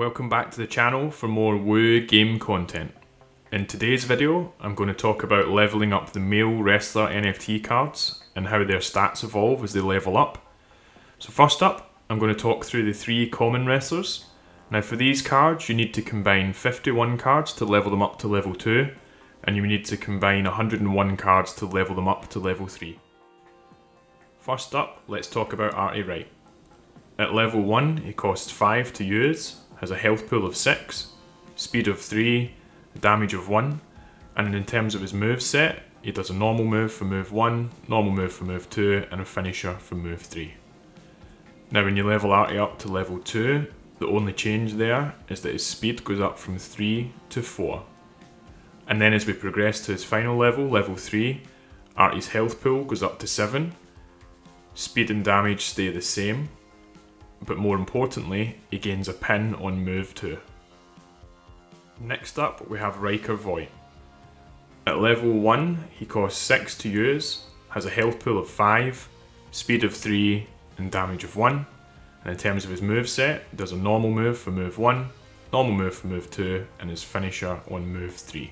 Welcome back to the channel for more Woo game content. In today's video, I'm going to talk about leveling up the male wrestler NFT cards and how their stats evolve as they level up. So first up, I'm going to talk through the 3 common wrestlers. Now for these cards, you need to combine 51 cards to level them up to level 2, and you need to combine 101 cards to level them up to level 3. First up, let's talk about Artie Wright. At level 1, he costs 5 to use, has a health pool of 6, speed of 3, damage of 1, and in terms of his move set, he does a normal move for move 1, normal move for move 2, and a finisher for move 3. Now when you level Artie up to level 2, the only change there is that his speed goes up from 3 to 4. And then as we progress to his final level, level 3, Artie's health pool goes up to 7, speed and damage stay the same, but more importantly, he gains a pin on move 2. Next up, we have Riker Voigt. At level 1, he costs 6 to use, has a health pool of 5, speed of 3, and damage of 1. And in terms of his move set, he does a normal move for move 1, normal move for move 2, and his finisher on move 3.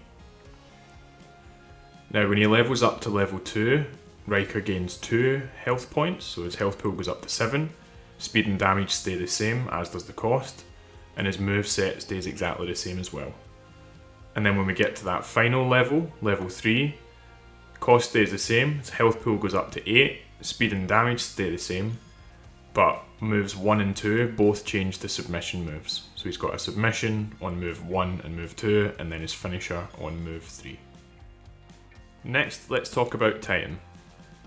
Now when he levels up to level 2, Riker gains 2 health points, so his health pool goes up to 7. Speed and damage stay the same, as does the cost, and his move set stays exactly the same as well. And then when we get to that final level, level 3, cost stays the same, his health pool goes up to 8, speed and damage stay the same, but moves 1 and 2 both change to submission moves. So he's got a submission on move 1 and move 2, and then his finisher on move 3. Next, let's talk about Titan.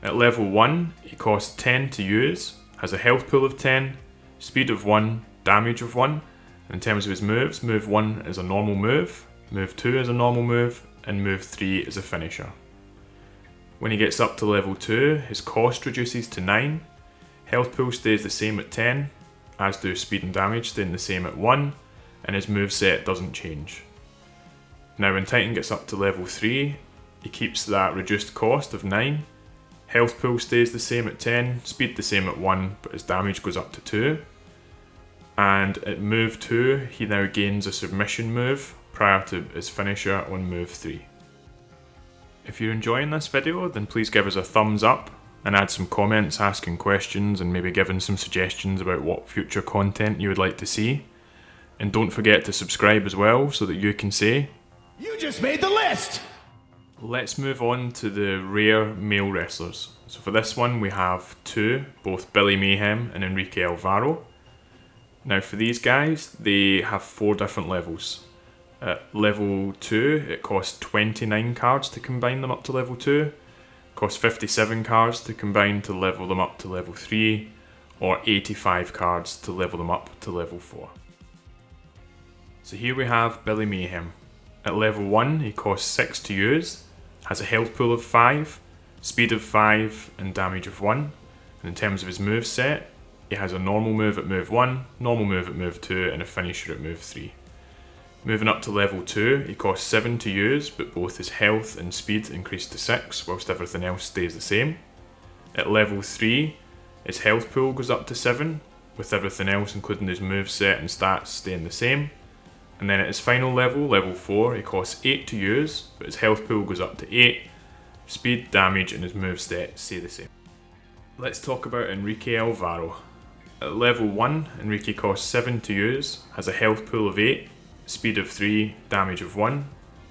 At level 1, he costs 10 to use, has a health pool of 10, speed of 1, damage of 1, and in terms of his moves, move 1 is a normal move, move 2 is a normal move, and move 3 is a finisher. When he gets up to level 2, his cost reduces to 9, health pool stays the same at 10, as do speed and damage staying the same at 1, and his move set doesn't change. Now when Titan gets up to level 3, he keeps that reduced cost of 9, health pool stays the same at 10, speed the same at 1, but his damage goes up to 2. And at move 2, he now gains a submission move prior to his finisher on move 3. If you're enjoying this video, then please give us a thumbs up and add some comments asking questions and maybe giving some suggestions about what future content you would like to see. And don't forget to subscribe as well so that you can say, "You just made the list!" Let's move on to the rare male wrestlers. So for this one we have 2, both Billy Mayhem and Enrique Alvaro. Now for these guys, they have 4 different levels. At level 2, it costs 29 cards to combine them up to level 2. It costs 57 cards to combine to level them up to level 3, or 85 cards to level them up to level 4. So here we have Billy Mayhem. At level 1, he costs 6 to use, has a health pool of 5, speed of 5, and damage of 1. And in terms of his move set, he has a normal move at move 1, normal move at move 2, and a finisher at move 3. Moving up to level 2, he costs 7 to use, but both his health and speed increase to 6, whilst everything else stays the same. At level 3, his health pool goes up to 7, with everything else including his move set and stats staying the same. And then at his final level, level 4, he costs 8 to use, but his health pool goes up to 8, speed, damage, and his move set stay the same. Let's talk about Enrique Alvaro. At level 1, Enrique costs 7 to use, has a health pool of 8, speed of 3, damage of 1,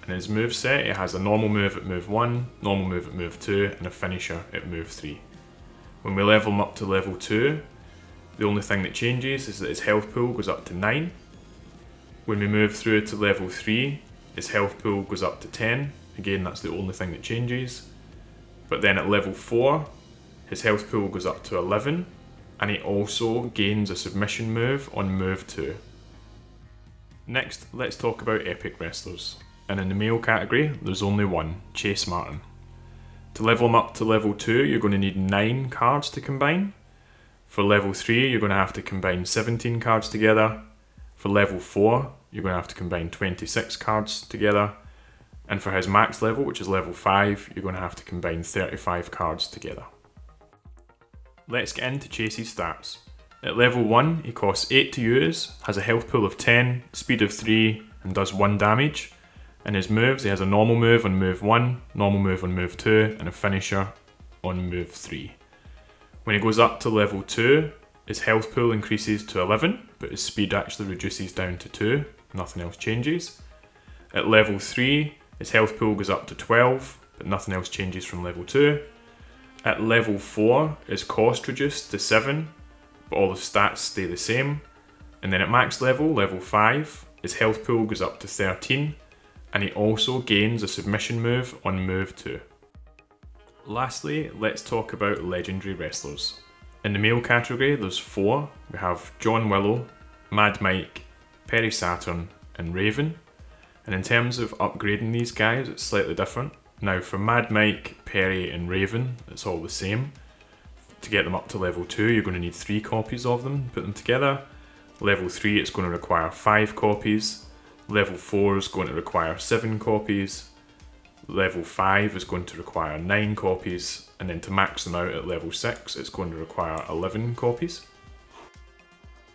and in his move set he has a normal move at move 1, normal move at move 2, and a finisher at move 3. When we level him up to level 2, the only thing that changes is that his health pool goes up to 9. When we move through to level 3, his health pool goes up to 10. Again, that's the only thing that changes. But then at level 4, his health pool goes up to 11, and he also gains a submission move on move 2. Next, let's talk about epic wrestlers. And in the male category, there's only one, Chase Martin. To level him up to level 2, you're going to need 9 cards to combine. For level 3, you're going to have to combine 17 cards together. For level 4, you're going to have to combine 26 cards together. And for his max level, which is level 5, you're going to have to combine 35 cards together. Let's get into Chase's stats. At level 1, he costs 8 to use, has a health pool of 10, speed of 3, and does 1 damage. In his moves, he has a normal move on move 1, normal move on move 2, and a finisher on move 3. When he goes up to level 2, his health pool increases to 11, but his speed actually reduces down to 2, nothing else changes. At level 3, his health pool goes up to 12, but nothing else changes from level 2. At level 4, his cost reduced to 7, but all the stats stay the same. And then at max level, level 5, his health pool goes up to 13, and he also gains a submission move on move 2. Lastly, let's talk about legendary wrestlers. In the male category, there's 4. We have John Willow, Mad Mike, Perry Saturn, and Raven. And in terms of upgrading these guys, it's slightly different. Now for Mad Mike, Perry, and Raven, it's all the same. To get them up to level 2, you're going to need 3 copies of them, put them together. Level 3, it's going to require 5 copies. Level 4 is going to require 7 copies. Level 5 is going to require 9 copies. And then to max them out at level 6, it's going to require 11 copies.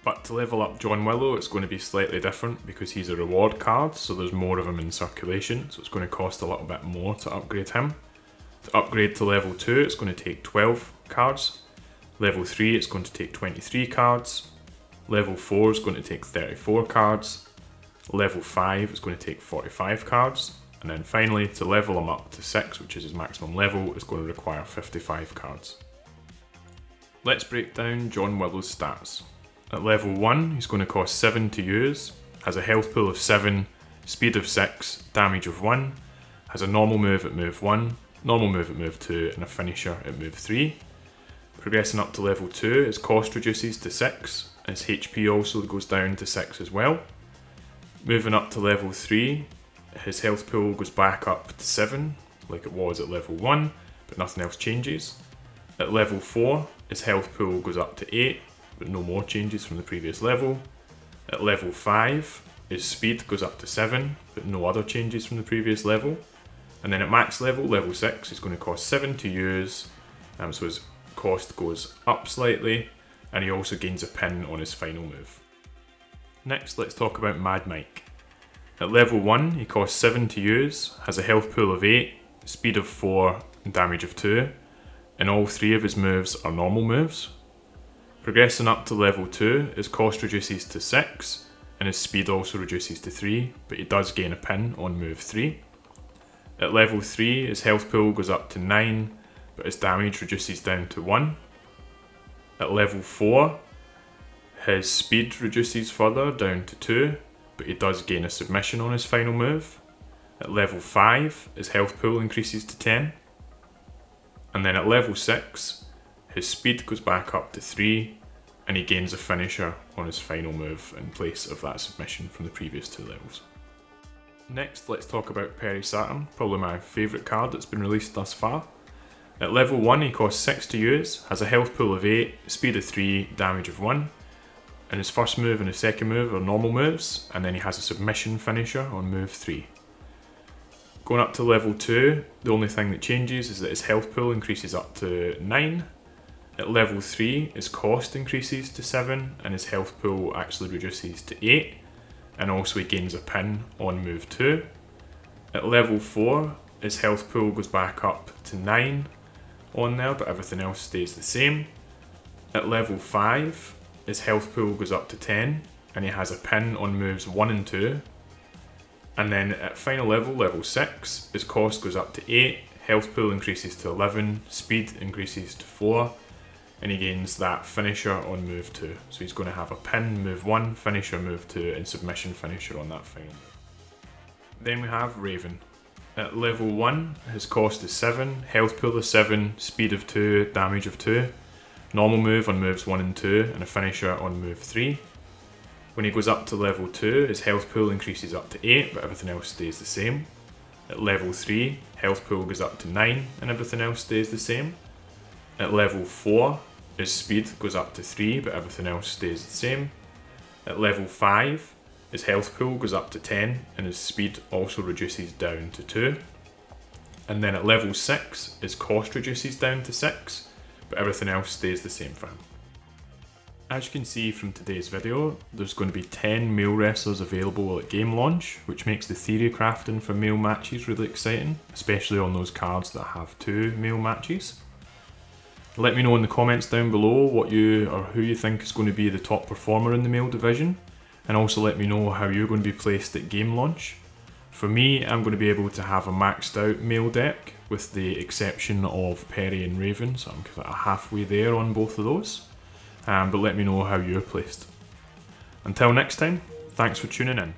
But to level up John Willow, it's going to be slightly different because he's a reward card, so there's more of him in circulation, so it's going to cost a little bit more to upgrade him. To upgrade to level 2, it's going to take 12 cards. Level 3, it's going to take 23 cards. Level 4 is going to take 34 cards. Level 5 is going to take 45 cards. And then finally, to level him up to 6, which is his maximum level, it's going to require 55 cards. Let's break down John Willow's stats. At level 1, he's going to cost 7 to use, has a health pool of 7, speed of 6, damage of 1, has a normal move at move 1, normal move at move 2, and a finisher at move 3. Progressing up to level 2, his cost reduces to 6, and his HP also goes down to 6 as well. Moving up to level 3, his health pool goes back up to 7, like it was at level 1, but nothing else changes. At level 4, his health pool goes up to 8, but no more changes from the previous level. At level 5, his speed goes up to 7, but no other changes from the previous level. And then at max level, level 6, is going to cost 7 to use, so his cost goes up slightly, and he also gains a pin on his final move. Next, let's talk about Mad Mike. At level 1, he costs 7 to use, has a health pool of 8, speed of 4, and damage of 2, and all 3 of his moves are normal moves. Progressing up to level 2, his cost reduces to 6, and his speed also reduces to 3, but he does gain a pin on move 3. At level 3, his health pool goes up to 9, but his damage reduces down to 1. At level 4, his speed reduces further down to 2, but he does gain a submission on his final move. At level 5, his health pool increases to 10. And then at level 6, his speed goes back up to 3, and he gains a finisher on his final move in place of that submission from the previous 2 levels. Next, let's talk about Perry Saturn, probably my favourite card that's been released thus far. At level 1, he costs 6 to use, has a health pool of 8, speed of 3, damage of 1. And his first move and his second move are normal moves, and then he has a submission finisher on move 3. Going up to level 2, the only thing that changes is that his health pool increases up to 9. At level 3, his cost increases to 7, and his health pool actually reduces to 8, and also he gains a pin on move 2. At level 4, his health pool goes back up to 9 on there, but everything else stays the same. At level 5, his health pool goes up to 10, and he has a pin on moves 1 and 2. And then at final level, level 6, his cost goes up to 8, health pool increases to 11, speed increases to 4, and he gains that finisher on move 2. So he's going to have a pin move 1, finisher move 2, and submission finisher on that final move. Then we have Raven. At level 1, his cost is 7, health pool is 7, speed of 2, damage of 2. Normal move on moves 1 and 2, and a finisher on move 3. When he goes up to level 2, his health pool increases up to 8, but everything else stays the same. At level 3, health pool goes up to 9, and everything else stays the same. At level 4, his speed goes up to 3, but everything else stays the same. At level 5, his health pool goes up to 10, and his speed also reduces down to 2. And then at level 6, his cost reduces down to 6, but everything else stays the same for him. As you can see from today's video, there's going to be 10 male wrestlers available at game launch, which makes the theory crafting for male matches really exciting, especially on those cards that have 2 male matches. Let me know in the comments down below what you or who you think is going to be the top performer in the male division, and also let me know how you're going to be placed at game launch. For me, I'm going to be able to have a maxed out male deck, with the exception of Perry and Raven, so I'm kind of halfway there on both of those. But let me know how you're placed. Until next time, thanks for tuning in.